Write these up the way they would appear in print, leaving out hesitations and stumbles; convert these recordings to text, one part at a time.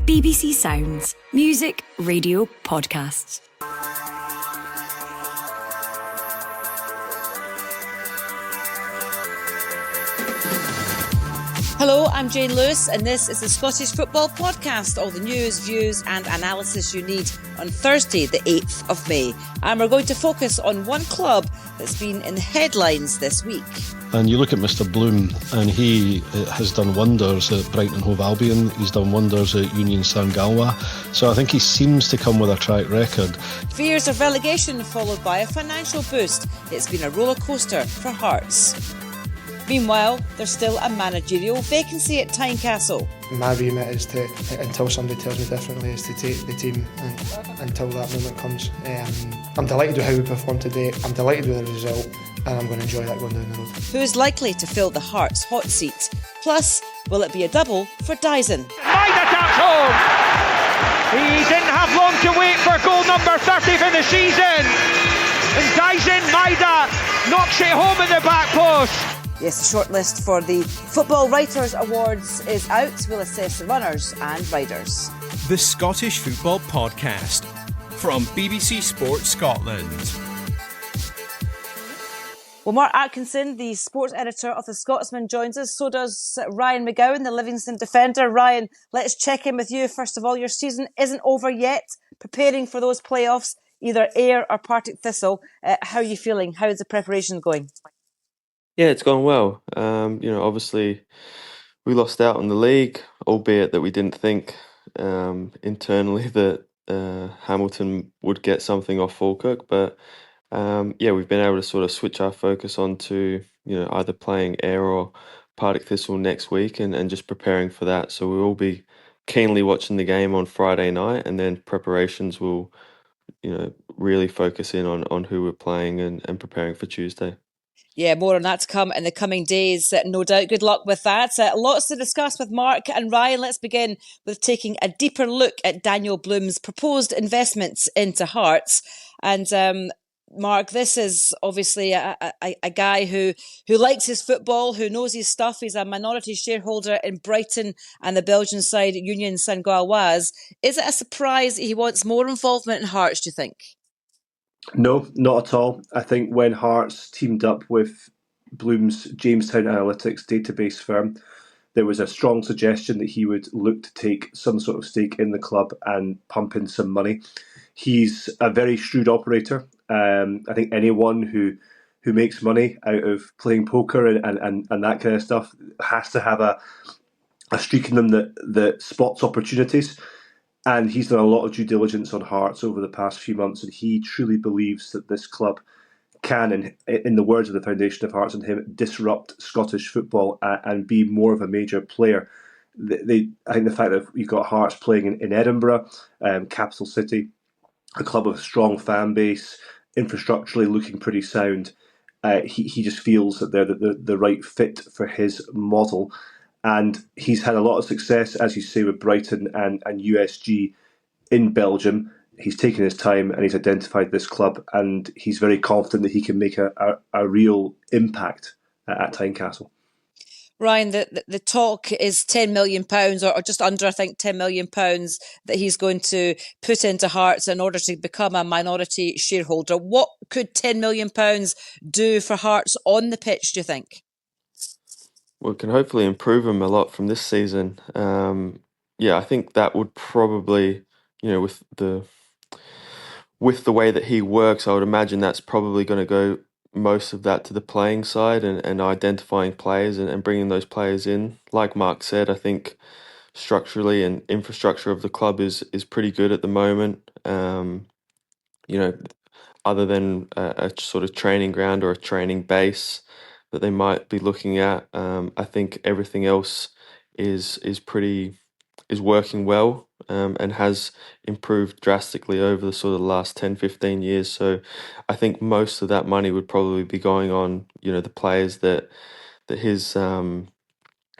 BBC Sounds. Music, radio, podcasts. Hello, I'm Jane Lewis and this is the Scottish Football Podcast. All the news, views and analysis you need on Thursday the 8th of May. And we're going to focus on one club that's been in the headlines this week. And you look at Mr Bloom and he has done wonders at Brighton and Hove Albion. He's done wonders at Union St Galway. So I think he seems to come with a track record. Fears of relegation followed by a financial boost. It's been a rollercoaster for Hearts. Meanwhile, there's still a managerial vacancy at Tynecastle. My remit is to, until somebody tells me differently, is to take the team until that moment comes. I'm delighted with how we performed today. I'm delighted with the result, and I'm going to enjoy that going down the road. Who is likely to fill the Hearts hot seat? Plus, will it be a double for Dyson? Maida taps home. He didn't have long to wait for goal number 30 for the season. And Dyson Maida knocks it home in the back post. Yes, the shortlist for the Football Writers Awards is out. We'll assess the runners and riders. The Scottish Football Podcast from BBC Sports Scotland. Well, Mark Atkinson, the sports editor of the Scotsman, joins us. So does Ryan McGowan, the Livingston defender. Ryan, let's check in with you. First of all, your season isn't over yet. Preparing for those playoffs, either Ayr or Partick Thistle. How are you feeling? How is the preparation going? Yeah, it's gone well. Obviously we lost out on the league, albeit that we didn't think internally that Hamilton would get something off Falkirk. But we've been able to sort of switch our focus onto either playing Ayr or Partick Thistle next week and just preparing for that. So we will be keenly watching the game on Friday night, and then preparations will really focus in on who we're playing and preparing for Tuesday. Yeah, more on that to come in the coming days, no doubt. Good luck with that. Lots to discuss with Mark and Ryan. Let's begin with taking a deeper look at Daniel Bloom's proposed investments into Hearts. And Mark, this is obviously a guy who likes his football, who knows his stuff. He's a minority shareholder in Brighton and the Belgian side Union St Galway. Is it a surprise he wants more involvement in Hearts, do you think? No, not at all. I think when Hearts teamed up with Bloom's Jamestown Analytics database firm, there was a strong suggestion that he would look to take some sort of stake in the club and pump in some money. He's a very shrewd operator. I think anyone who makes money out of playing poker and that kind of stuff has to have a streak in them that spots opportunities. And he's done a lot of due diligence on Hearts over the past few months, and he truly believes that this club can, in the words of the Foundation of Hearts and him, disrupt Scottish football and be more of a major player. I think the fact that you've got Hearts playing in Edinburgh, capital city, a club with a strong fan base, infrastructurally looking pretty sound, he just feels that they're the right fit for his model. And he's had a lot of success, as you say, with Brighton and USG in Belgium. He's taken his time and he's identified this club, and he's very confident that he can make a real impact at Tynecastle. Ryan, the talk is £10 million or just under, I think, £10 million that he's going to put into Hearts in order to become a minority shareholder. What could £10 million do for Hearts on the pitch, do you think? Well, it can hopefully improve him a lot from this season. I think that would probably, with the way that he works, I would imagine that's probably going to go most of that to the playing side and identifying players and bringing those players in. Like Mark said, I think structurally and infrastructure of the club is pretty good at the moment. Other than a sort of training ground or a training base that they might be looking at. I think everything else is working well and has improved drastically over the sort of last 10, 15 years. So I think most of that money would probably be going on, the players that his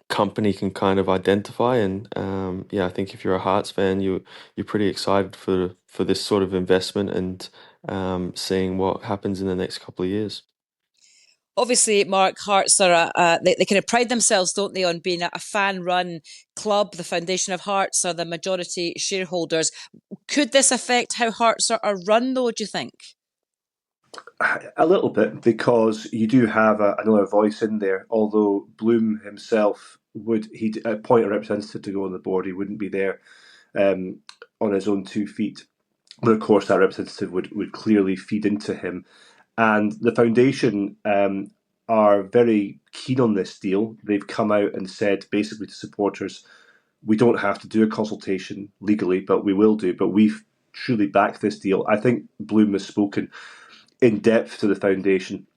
company can kind of identify. And I think if you're a Hearts fan, you're pretty excited for this sort of investment and seeing what happens in the next couple of years. Obviously, Mark, Hearts are they kind of pride themselves, don't they, on being a fan-run club. The foundation of Hearts are the majority shareholders. Could this affect how Hearts are run, though, do you think? A little bit, because you do have another voice in there. Although Bloom himself he'd appoint a representative to go on the board, he wouldn't be there on his own 2 feet. But of course, that representative would clearly feed into him. And the foundation are very keen on this deal. They've come out and said basically to supporters, we don't have to do a consultation legally, but we will do. But we've truly backed this deal. I think Bloom has spoken in depth to the foundation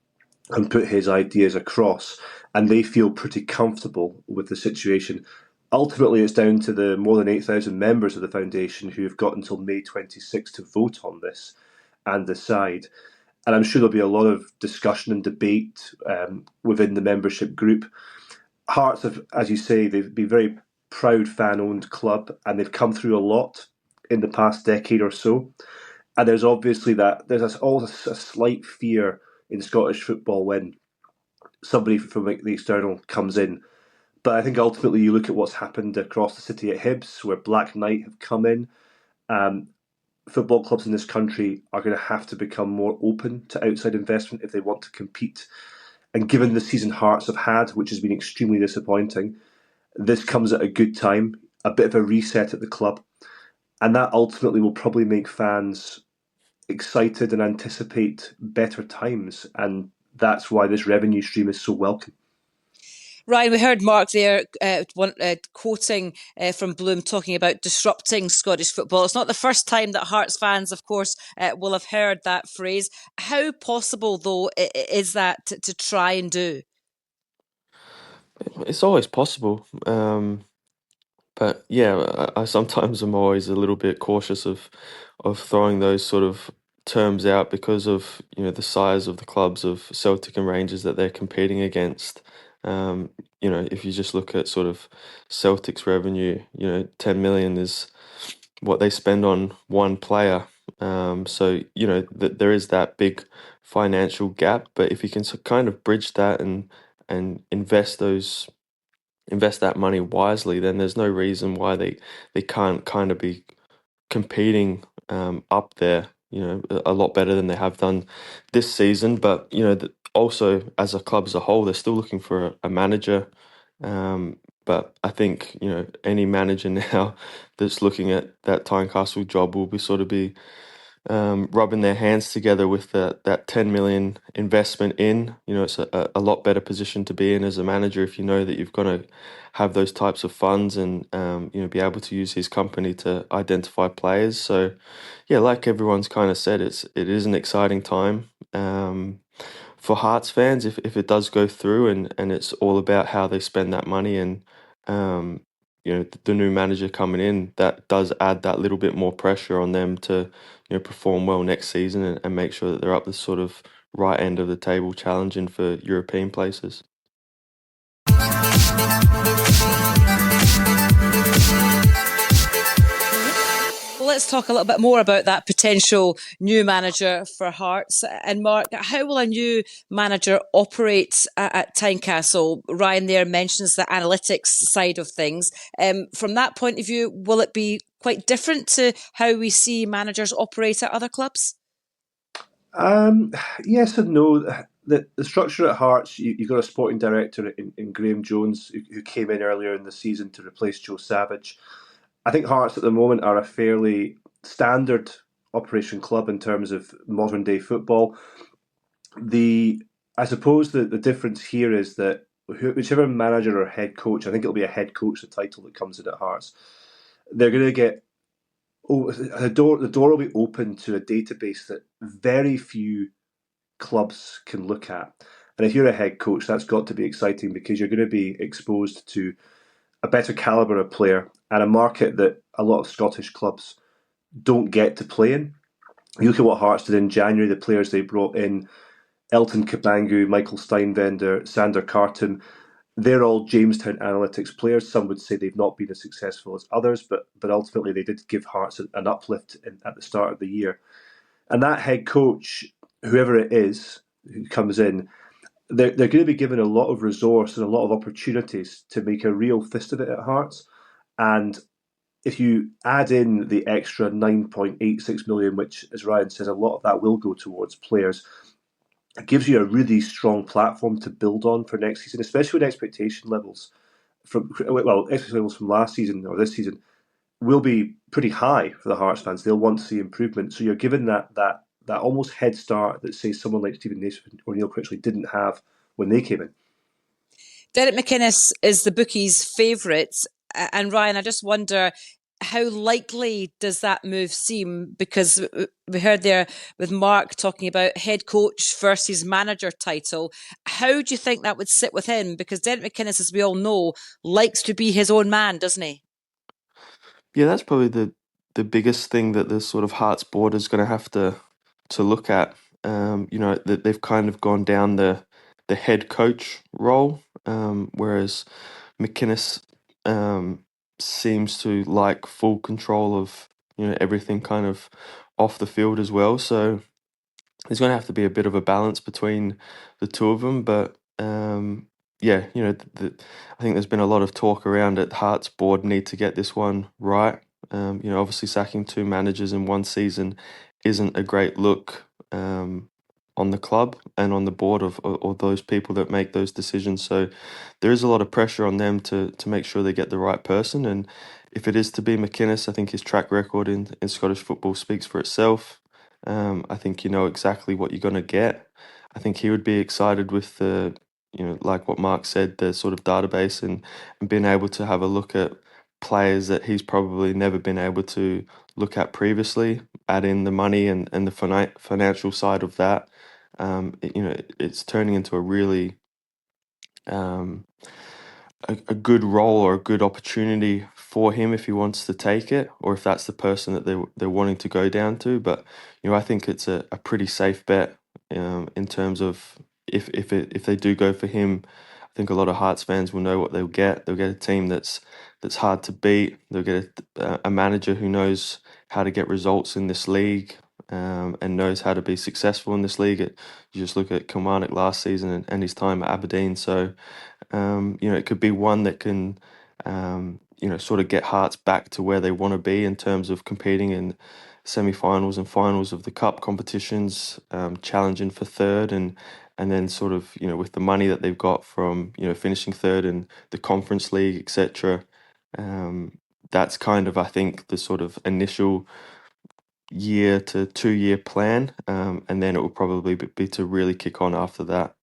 and put his ideas across, and they feel pretty comfortable with the situation. Ultimately, it's down to the more than 8,000 members of the foundation who have got until May 26 to vote on this and decide. And I'm sure there'll be a lot of discussion and debate within the membership group. Hearts have, as you say, they've been a very proud fan-owned club, and they've come through a lot in the past decade or so. And there's obviously always a slight fear in Scottish football when somebody from the external comes in. But I think ultimately you look at what's happened across the city at Hibs, where Black Knight have come in. Football clubs in this country are going to have to become more open to outside investment if they want to compete. And given the season Hearts have had, which has been extremely disappointing, this comes at a good time, a bit of a reset at the club. And that ultimately will probably make fans excited and anticipate better times. And that's why this revenue stream is so welcome. Ryan, we heard Mark there quoting from Bloom talking about disrupting Scottish football. It's not the first time that Hearts fans, of course, will have heard that phrase. How possible, though, is that to try and do? It's always possible. But yeah, I sometimes am always a little bit cautious of throwing those sort of terms out because of the size of the clubs of Celtic and Rangers that they're competing against. If you just look at sort of Celtic's revenue, 10 million is what they spend on one player. So there is that big financial gap, but if you can kind of bridge that and invest that money wisely, then there's no reason why they can't kind of be competing up there, a lot better than they have done this season. But also as a club as a whole, they're still looking for a manager. But I think any manager now that's looking at that Tynecastle job will be rubbing their hands together with that 10 million investment in. It's a lot better position to be in as a manager if you know that you've got to have those types of funds and be able to use his company to identify players. So yeah, like everyone's kind of said, it is an exciting time for Hearts fans if it does go through, and it's all about how they spend that money. And the new manager coming in, that does add that little bit more pressure on them to perform well next season and make sure that they're up the sort of right end of the table challenging for European places. Let's talk a little bit more about that potential new manager for Hearts. And Mark, how will a new manager operate at Tynecastle? Ryan there mentions the analytics side of things. From that point of view, will it be quite different to how we see managers operate at other clubs? Yes and no. The structure at Hearts, you've got a sporting director in Graham Jones who came in earlier in the season to replace Joe Savage. I think Hearts at the moment are a fairly standard operation club in terms of modern day football. I suppose the difference here is that whichever manager or head coach, I think it'll be a head coach, the title that comes in at Hearts, they're going to get the door will be open to a database that very few clubs can look at. And if you're a head coach, that's got to be exciting because you're going to be exposed to a better calibre of player and a market that a lot of Scottish clubs don't get to play in. You look at what Hearts did in January, the players they brought in, Elton Kabangu, Michael Steinvender, Sander Carton, they're all Jamestown Analytics players. Some would say they've not been as successful as others, but ultimately they did give Hearts an uplift at the start of the year. And that head coach, whoever it is who comes in, they're going to be given a lot of resource and a lot of opportunities to make a real fist of it at Hearts. And if you add in the extra 9.86 million, which, as Ryan says, a lot of that will go towards players, it gives you a really strong platform to build on for next season, especially when expectation levels from last season or this season will be pretty high for the Hearts fans. They'll want to see improvement. So you're given that almost head start that, say, someone like Stephen Naismith or Neil Critchley didn't have when they came in. Derek McInnes is the bookies' favourite. And Ryan, I just wonder, how likely does that move seem? Because we heard there with Mark talking about head coach versus manager title. How do you think that would sit with him? Because Derek McInnes, as we all know, likes to be his own man, doesn't he? Yeah, that's probably the biggest thing that the sort of Hearts board is going to have to look at. That they've kind of gone down the head coach role, whereas McInnes seems to like full control of everything kind of off the field as well. So there's going to have to be a bit of a balance between the two of them. But yeah, I think there's been a lot of talk around it. Hearts board need to get this one right. Obviously sacking two managers in one season isn't a great look on the club and on the board of those people that make those decisions. So there is a lot of pressure on them to make sure they get the right person. And if it is to be McInnes, I think his track record in Scottish football speaks for itself. I think you know exactly what you're going to get. I think he would be excited with the, like what Mark said, the sort of database and being able to have a look at players that he's probably never been able to look at previously, add in the money and the financial side of that. It's turning into a really a good role or a good opportunity for him if he wants to take it, or if that's the person that they're wanting to go down to. But I think it's a pretty safe bet in terms of if they do go for him. I think a lot of Hearts fans will know what they'll get. They'll get a team that's hard to beat. They'll get a manager who knows how to get results in this league and knows how to be successful in this league. You just look at Kilmarnock last season and his time at Aberdeen. So it could be one that can sort of get Hearts back to where they want to be in terms of competing in semi-finals and finals of the cup competitions, challenging for third, and then sort of with the money that they've got from finishing third in the Conference League, etc. That's kind of, I think, the sort of initial year to 2 year plan, and then it will probably be to really kick on after that.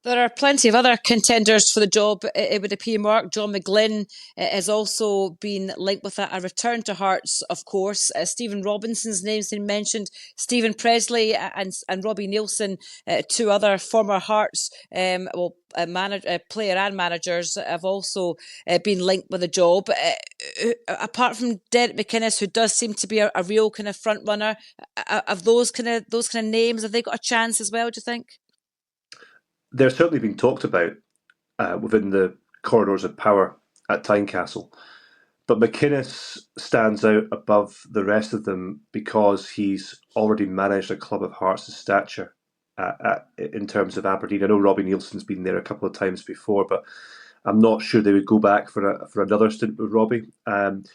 There are plenty of other contenders for the job, it would appear, Mark. John McGlynn has also been linked with a return to Hearts, of course. Stephen Robinson's name's been mentioned. Stephen Presley and Robbie Nielsen, two other former Hearts player and managers, have also been linked with the job. Apart from Derek McInnes, who does seem to be a real kind of front runner, of those kind of names, have they got a chance as well, do you think? They're certainly being talked about within the corridors of power at Tynecastle. But McInnes stands out above the rest of them because he's already managed a club of Hearts' stature in terms of Aberdeen. I know Robbie Nielsen's been there a couple of times before, but I'm not sure they would go back for another stint with Robbie. And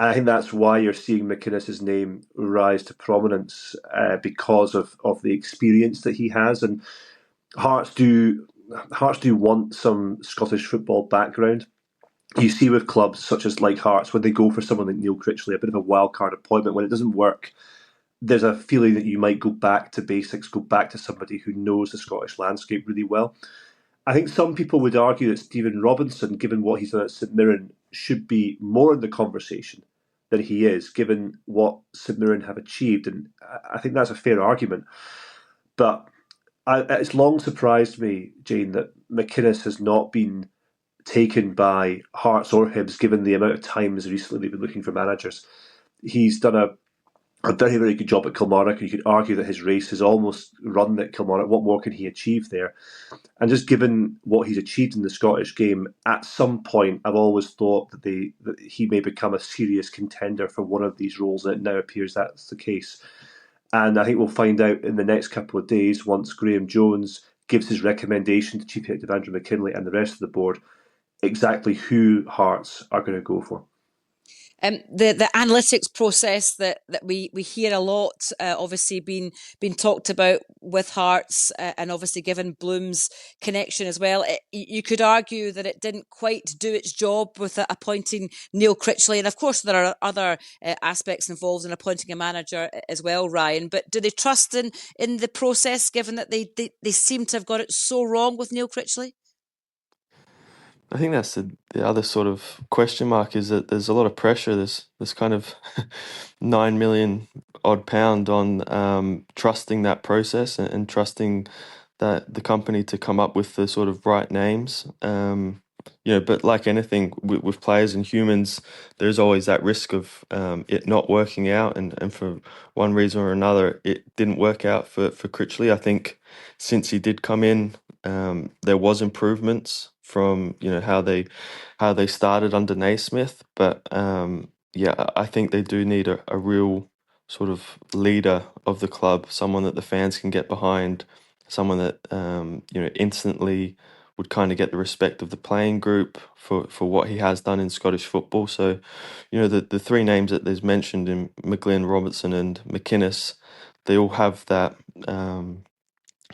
I think that's why you're seeing McInnes' name rise to prominence because of the experience that he has. And Hearts do want some Scottish football background. You see with clubs such as like Hearts, when they go for someone like Neil Critchley, a bit of a wild card appointment, when it doesn't work, there's a feeling that you might go back to basics, go back to somebody who knows the Scottish landscape really well. I think some people would argue that Stephen Robinson, given what he's done at St Mirren, should be more in the conversation than he is, given what St Mirren have achieved. And I think that's a fair argument. But it's long surprised me, Jane, that McInnes has not been taken by Hearts or Hibs, given the amount of times recently they've been looking for managers. He's done a very, very good job at Kilmarnock. You could argue that his race is almost run at Kilmarnock. What more can he achieve there? And just given what he's achieved in the Scottish game, at some point I've always thought that he may become a serious contender for one of these roles, and it now appears that's the case. And I think we'll find out in the next couple of days once Graham Jones gives his recommendation to Chief Executive Andrew McKinlay and the rest of the board exactly who Hearts are going to go for. The analytics process that we hear a lot, obviously being talked about with Hearts, and obviously given Bloom's connection as well. You could argue that it didn't quite do its job with appointing Neil Critchley, and of course there are other aspects involved in appointing a manager as well, Ryan. But do they trust in the process, given that they seem to have got it so wrong with Neil Critchley? I think that's the other sort of question mark, is that there's a lot of pressure. There's kind of 9 million odd pound on trusting that process and trusting that the company to come up with the sort of right names. But like anything with players and humans, there's always that risk of it not working out, and for one reason or another, it didn't work out for Critchley. I think since he did come in, there was improvements from how they started under Naismith, but I think they do need a real sort of leader of the club, someone that the fans can get behind, someone that instantly would kind of get the respect of the playing group for what he has done in Scottish football. So, the three names that there's mentioned in McGlynn, Robertson and McInnes, they all have that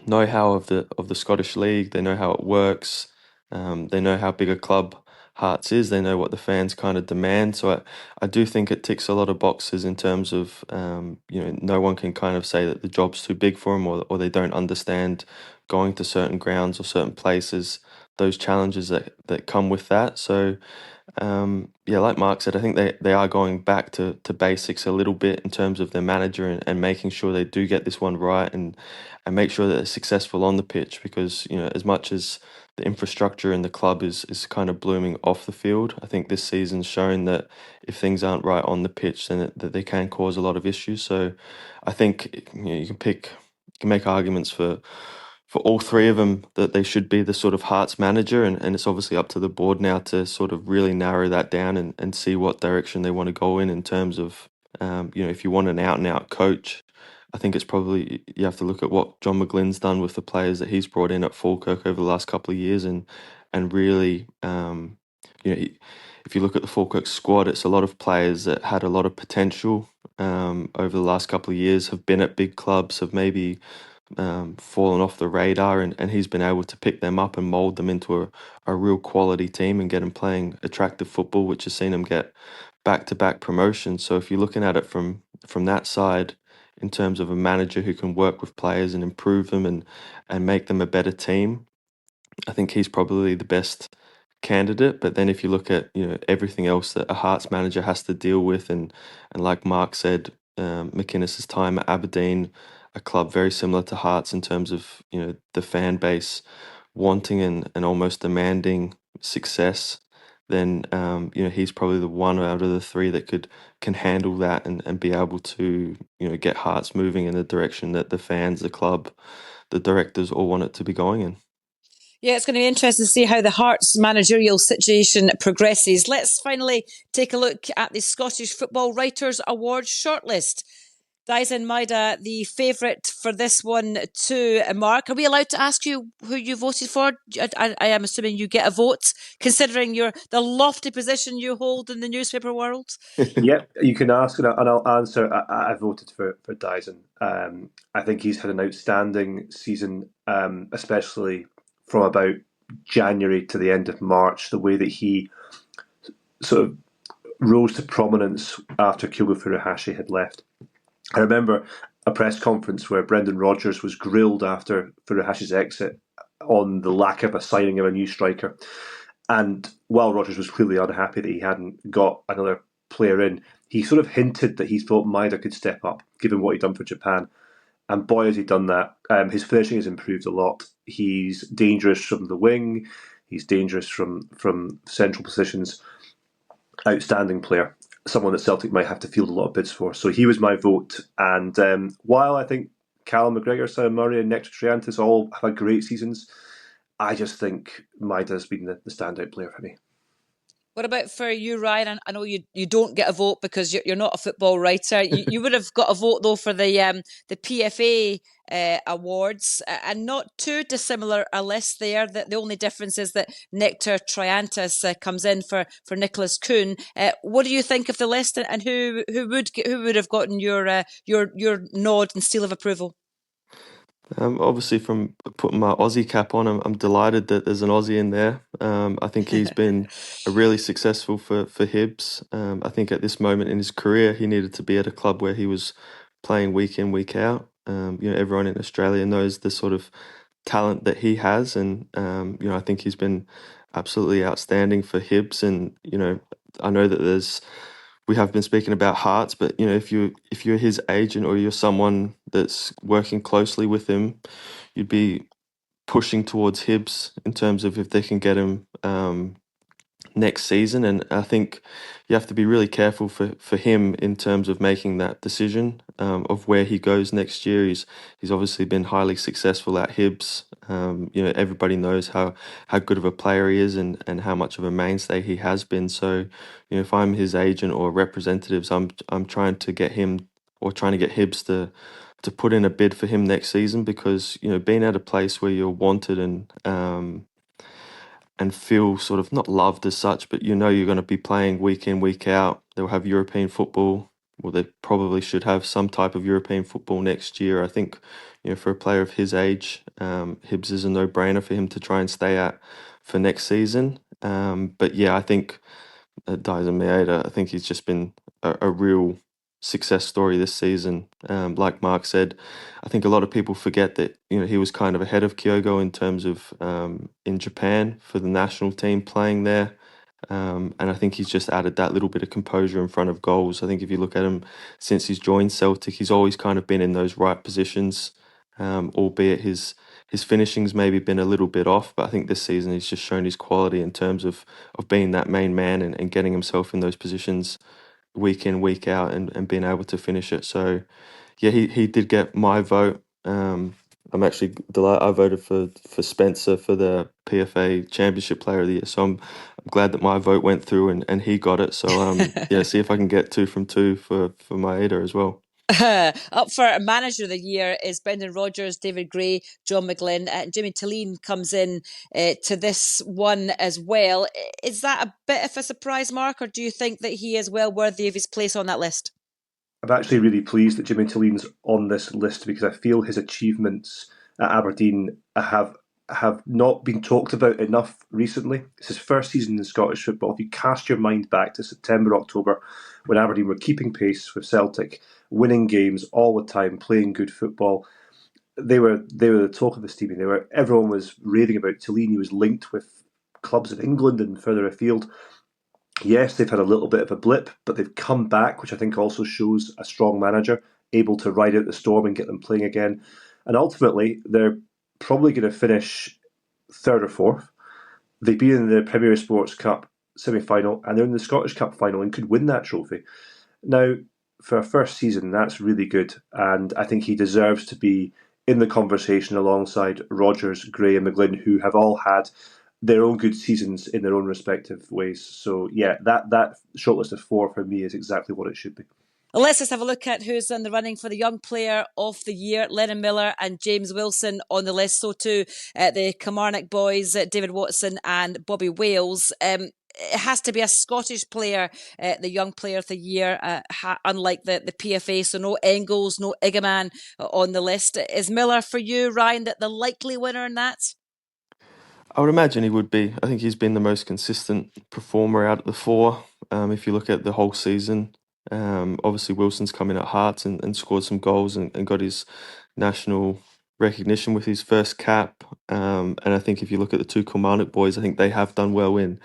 know-how of the Scottish League. They know how it works. They know how big a club Hearts is. They know what the fans kind of demand. So I do think it ticks a lot of boxes in terms of no one can kind of say that the job's too big for them, or they don't understand going to certain grounds or certain places, those challenges that come with that. So like Mark said, I think they are going back to basics a little bit in terms of their manager, and making sure they do get this one right, and make sure that they're successful on the pitch, because as much as the infrastructure in the club is kind of blooming off the field, I think this season's shown that if things aren't right on the pitch, then that they can cause a lot of issues. So I think you can make arguments for all three of them that they should be the sort of Hearts manager, and it's obviously up to the board now to sort of really narrow that down and see what direction they want to go in terms of if you want an out and out coach. I think it's probably, you have to look at what John McGlynn's done with the players that he's brought in at Falkirk over the last couple of years, and really, if you look at the Falkirk squad, it's a lot of players that had a lot of potential over the last couple of years, have been at big clubs, have maybe fallen off the radar, and he's been able to pick them up and mould them into a real quality team and get them playing attractive football, which has seen them get back-to-back promotions. So if you're looking at it from that side, in terms of a manager who can work with players and improve them and make them a better team, I think he's probably the best candidate. But then if you look at everything else that a Hearts manager has to deal with, and like Mark said, McInnes' time at Aberdeen, a club very similar to Hearts in terms of the fan base wanting and almost demanding success, then he's probably the one out of the three that can handle that and be able to get Hearts moving in the direction that the fans, the club, the directors all want it to be going in. Yeah, it's going to be interesting to see how the Hearts managerial situation progresses. Let's finally take a look at the Scottish Football Writers' Awards shortlist. Dyson Maida, the favourite for this one too. Mark, are we allowed to ask you who you voted for? I am assuming you get a vote, considering the lofty position you hold in the newspaper world. Yep, you can ask and I'll answer. I voted for Dyson. I think he's had an outstanding season, especially from about January to the end of March. The way that he sort of rose to prominence after Kyogo Furuhashi had left. I remember a press conference where Brendan Rodgers was grilled after Furuhashi's exit on the lack of a signing of a new striker. And while Rodgers was clearly unhappy that he hadn't got another player in, he sort of hinted that he thought Maida could step up, given what he'd done for Japan. And boy, has he done that. His finishing has improved a lot. He's dangerous from the wing. He's dangerous from central positions. Outstanding player. Someone that Celtic might have to field a lot of bids for. So he was my vote. And while I think Callum McGregor, Sam Murray and Nectar Triantis all have had great seasons, I just think Maida's been the standout player for me. What about for you, Ryan? I know you don't get a vote because you're not a football writer. You would have got a vote though for the PFA awards, and not too dissimilar a list there. The only difference is that Nectar Triantis comes in for Nicholas Kuhn. What do you think of the list, and who would have gotten your nod and seal of approval? Obviously, from putting my Aussie cap on, I'm delighted that there's an Aussie in there. I think he's been a really successful for Hibs. I think at this moment in his career, he needed to be at a club where he was playing week in, week out. Everyone in Australia knows the sort of talent that he has, and I think he's been absolutely outstanding for Hibs. And I know that we have been speaking about Hearts, but if you're his agent or you're someone that's working closely with him, you'd be pushing towards Hibs in terms of if they can get him next season. And I think you have to be really careful for him in terms of making that decision of where he goes next year. He's obviously been highly successful at Hibs. Everybody knows how good of a player he is and how much of a mainstay he has been. So, if I'm his agent or representatives, I'm trying to get him or trying to get Hibs to put in a bid for him next season, because being at a place where you're wanted and feel sort of not loved as such, but you're going to be playing week in, week out. They'll have European football. Well, they probably should have some type of European football next year. I think, for a player of his age, Hibs is a no-brainer for him to try and stay at for next season. But yeah, I think Dyson Maeda, I think he's just been a real success story this season. Like Mark said, I think a lot of people forget that he was kind of ahead of Kyogo in terms of in Japan for the national team playing there. And I think he's just added that little bit of composure in front of goals. I think if you look at him since he's joined Celtic, he's always kind of been in those right positions, albeit his finishing's maybe been a little bit off. But I think this season he's just shown his quality in terms of being that main man and getting himself in those positions week in, week out, and being able to finish it. So, yeah, he did get my vote. I'm actually delighted. I voted for Spencer for the PFA Championship Player of the Year. So I'm glad that my vote went through and he got it. So yeah, see if I can get 2 from 2 for Maeda as well. Up for Manager of the Year is Brendan Rodgers, David Gray, John McGlynn, and Jimmy Talleen comes in to this one as well. Is that a bit of a surprise, Mark, or do you think that he is well worthy of his place on that list? I'm actually really pleased that Jimmy Talleen's on this list, because I feel his achievements at Aberdeen have not been talked about enough recently. It's his first season in Scottish football. If you cast your mind back to September, October, when Aberdeen were keeping pace with Celtic, winning games all the time, playing good football, they were the talk of this team. Everyone was raving about Talleen. He was linked with clubs in England and further afield. Yes, they've had a little bit of a blip, but they've come back, which I think also shows a strong manager, able to ride out the storm and get them playing again. And ultimately, they're probably going to finish 3rd or 4th. They've been in the Premier Sports Cup semi-final, and they're in the Scottish Cup final and could win that trophy. Now, for a first season, that's really good, and I think he deserves to be in the conversation alongside Rodgers, Gray and McGlynn, who have all had their own good seasons in their own respective ways. So yeah, that shortlist of 4 for me is exactly what it should be. Let's just have a look at who's in the running for the Young Player of the Year. Lennon Miller and James Wilson on the list. So too the Kilmarnock boys, David Watson and Bobby Wales. It has to be a Scottish player, the Young Player of the Year, unlike the PFA. So no Engels, no Igaman on the list. Is Miller for you, Ryan, the likely winner in that? I would imagine he would be. I think he's been the most consistent performer out of the 4. If you look at the whole season, obviously Wilson's come in at Hearts and scored some goals and got his national recognition with his first cap. And I think if you look at the 2 Kilmarnock boys, I think they have done well in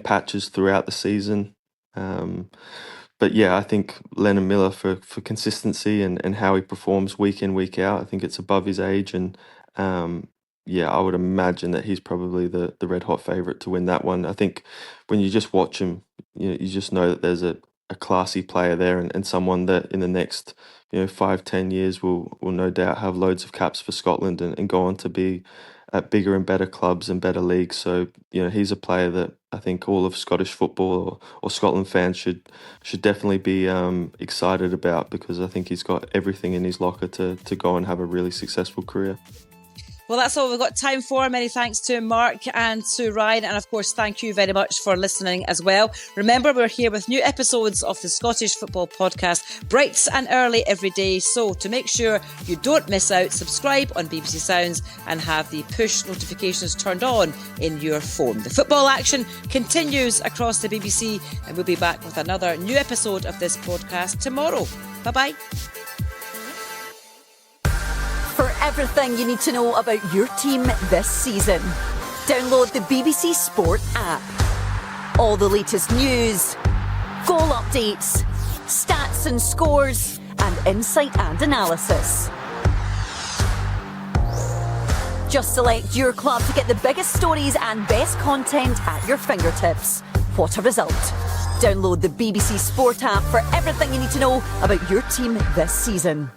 patches throughout the season. But yeah, I think Lennon Miller for consistency and how he performs week in, week out, I think it's above his age. And yeah, I would imagine that he's probably the red hot favourite to win that one. I think when you just watch him, you just know that there's a classy player there and someone that in the next 5-10 years will no doubt have loads of caps for Scotland and go on to be at bigger and better clubs and better leagues. So, he's a player that I think all of Scottish football or Scotland fans should definitely be excited about, because I think he's got everything in his locker to go and have a really successful career. Well, that's all we've got time for. Many thanks to Mark and to Ryan. And of course, thank you very much for listening as well. Remember, we're here with new episodes of the Scottish Football Podcast, bright and early every day. So to make sure you don't miss out, subscribe on BBC Sounds and have the push notifications turned on in your phone. The football action continues across the BBC, and we'll be back with another new episode of this podcast tomorrow. Bye-bye. For everything you need to know about your team this season, download the BBC Sport app. All the latest news, goal updates, stats and scores, and insight and analysis. Just select your club to get the biggest stories and best content at your fingertips. What a result. Download the BBC Sport app for everything you need to know about your team this season.